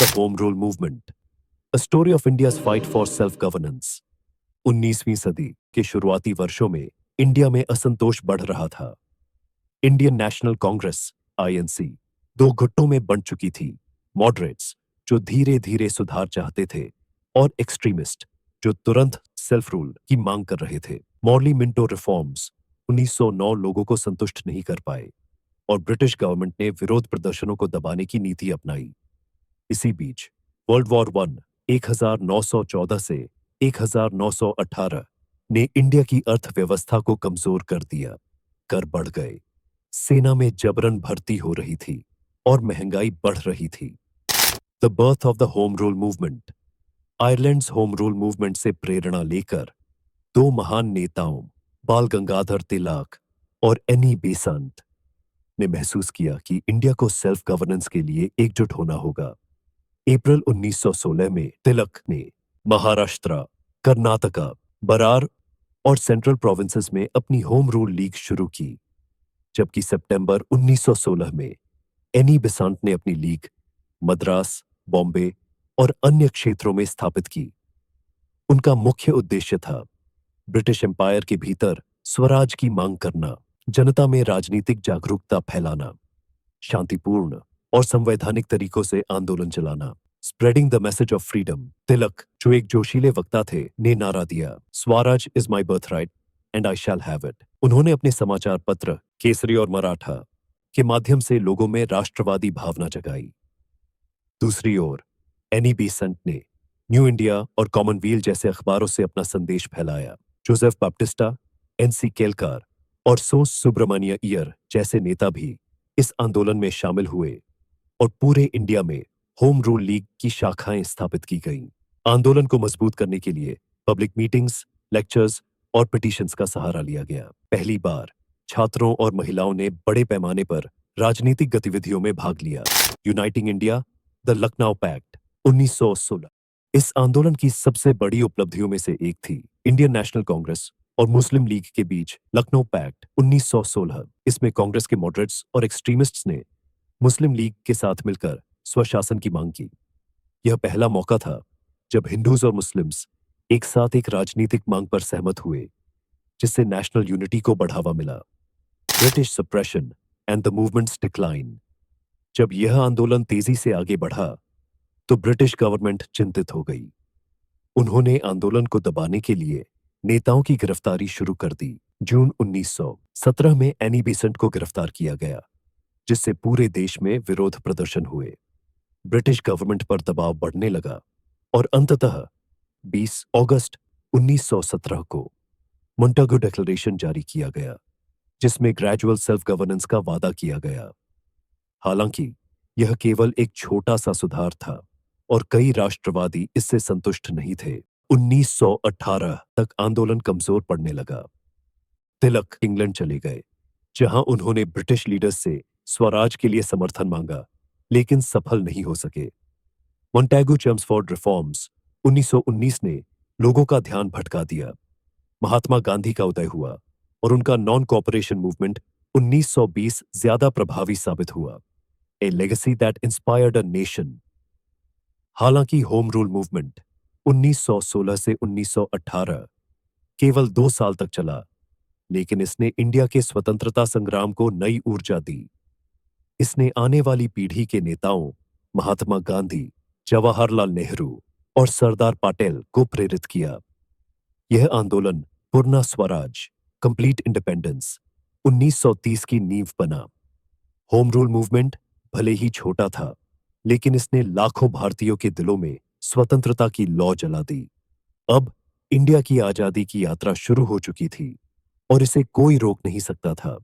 The Home Rule Movement, a story of India's fight for self-governance. 19वीं सदी के शुरुआती वर्षों में इंडिया में असंतोष बढ़ रहा था। इंडियन नेशनल कांग्रेस आईएनसी दो गुटों में बंट चुकी थी। मॉडरेट्स जो धीरे धीरे सुधार चाहते थे और एक्सट्रीमिस्ट जो तुरंत सेल्फ रूल की मांग कर रहे थे। मॉर्ली मिंटो रिफॉर्म्स 1909 लोगों को संतुष्ट नहीं कर पाए और ब्रिटिश गवर्नमेंट ने विरोध प्रदर्शनों को दबाने की नीति अपनाई। इसी बीच वर्ल्ड वॉर 1914 से 1918 ने इंडिया की अर्थव्यवस्था को कमजोर कर दिया। कर बढ़ गए, सेना में जबरन भर्ती हो रही थी और महंगाई बढ़ रही थी। The birth of the home rule movement. Ireland's home rule movement से प्रेरणा लेकर दो महान नेताओं बाल गंगाधर तिलक और एनी बेसंत ने महसूस किया कि इंडिया को सेल्फ गवर्नेंस के लिए एकजुट होना होगा। अप्रैल 1916 में तिलक ने महाराष्ट्र, कर्नाटका, बरार और सेंट्रल प्रोविंसेस में अपनी होम रूल लीग शुरू की, जबकि सितंबर 1916 में एनी बेसांत ने अपनी लीग मद्रास, बॉम्बे और अन्य क्षेत्रों में स्थापित की। उनका मुख्य उद्देश्य था ब्रिटिश एम्पायर के भीतर स्वराज की मांग करना, जनता में राजनीतिक जागरूकता फैलाना, शांतिपूर्ण और संवैधानिक तरीकों से आंदोलन चलाना। Spreading the message of freedom. Tilak, जो एक जोशीले वक्ता थे, ने नारा दिया, swaraj is my birth right and I shall have it. उन्होंने अपने समाचार पत्र केसरी और मराठा के माध्यम से लोगों में राष्ट्रवादी भावना जगाई। दूसरी ओर एनी बेसेंट ने न्यू इंडिया और कॉमनवेल्थ जैसे अखबारों से अपना संदेश फैलाया। जोसेफ बैप्टिस्टा, एनसी केलकर और सोस सुब्रमण्य इयर जैसे नेता भी इस आंदोलन में शामिल हुए और पूरे इंडिया में होम रूल लीग की शाखाएं स्थापित की गईं। आंदोलन को मजबूत करने के लिए पब्लिक मीटिंग्स, लेक्चर्स और पिटीशंस का सहारा लिया गया। पहली बार छात्रों और महिलाओं ने बड़े पैमाने पर राजनीतिक गतिविधियों में भाग लिया। Uniting India, the Lucknow pact 1916 इस आंदोलन की सबसे बड़ी उपलब्धियों में से एक थी। इंडियन नेशनल कांग्रेस और मुस्लिम लीग के बीच लखनऊ पैक्ट 1916। इसमें कांग्रेस के मॉडरेट्स और एक्सट्रीमिस्ट्स ने मुस्लिम लीग के साथ मिलकर स्वशासन की मांग की। यह पहला मौका था जब हिंदूज और मुस्लिम्स एक साथ एक राजनीतिक मांग पर सहमत हुए, जिससे नेशनल यूनिटी को बढ़ावा मिला। British suppression and the movements decline. जब यह आंदोलन तेजी से आगे बढ़ा तो ब्रिटिश गवर्नमेंट चिंतित हो गई। उन्होंने आंदोलन को दबाने के लिए नेताओं की गिरफ्तारी शुरू कर दी। जून 1917 में एनी बेसेंट को गिरफ्तार किया गया, जिससे पूरे देश में विरोध प्रदर्शन हुए। ब्रिटिश गवर्नमेंट पर दबाव बढ़ने लगा और अंततः 20 अगस्त 1917 को मोंटागू डिक्लेरेशन जारी किया गया, जिसमें ग्रेजुअल सेल्फ गवर्नेंस का वादा किया गया। हालांकि यह केवल एक छोटा सा सुधार था और कई राष्ट्रवादी इससे संतुष्ट नहीं थे। 1918 तक आंदोलन कमजोर पड़ने लगा। तिलक इंग्लैंड चले गए, जहां उन्होंने ब्रिटिश लीडर्स से स्वराज के लिए समर्थन मांगा, लेकिन सफल नहीं हो सके। मोंटेगू चेम्सफोर्ड रिफॉर्म्स 1919 ने लोगों का ध्यान भटका दिया। महात्मा गांधी का उदय हुआ और उनका नॉन कोऑपरेशन मूवमेंट 1920 ज्यादा प्रभावी साबित हुआ। A legacy that inspired a nation. हालांकि होम रूल मूवमेंट 1916 से 1918 केवल 2 साल तक चला, लेकिन इसने इंडिया के स्वतंत्रता संग्राम को नई ऊर्जा दी। इसने आने वाली पीढ़ी के नेताओं महात्मा गांधी, जवाहरलाल नेहरू और सरदार पटेल को प्रेरित किया। यह आंदोलन पूर्ण स्वराज, कंप्लीट इंडिपेंडेंस 1930 की नींव बना। होम रूल मूवमेंट भले ही छोटा था, लेकिन इसने लाखों भारतीयों के दिलों में स्वतंत्रता की लौ जला दी। अब इंडिया की आजादी की यात्रा शुरू हो चुकी थी और इसे कोई रोक नहीं सकता था।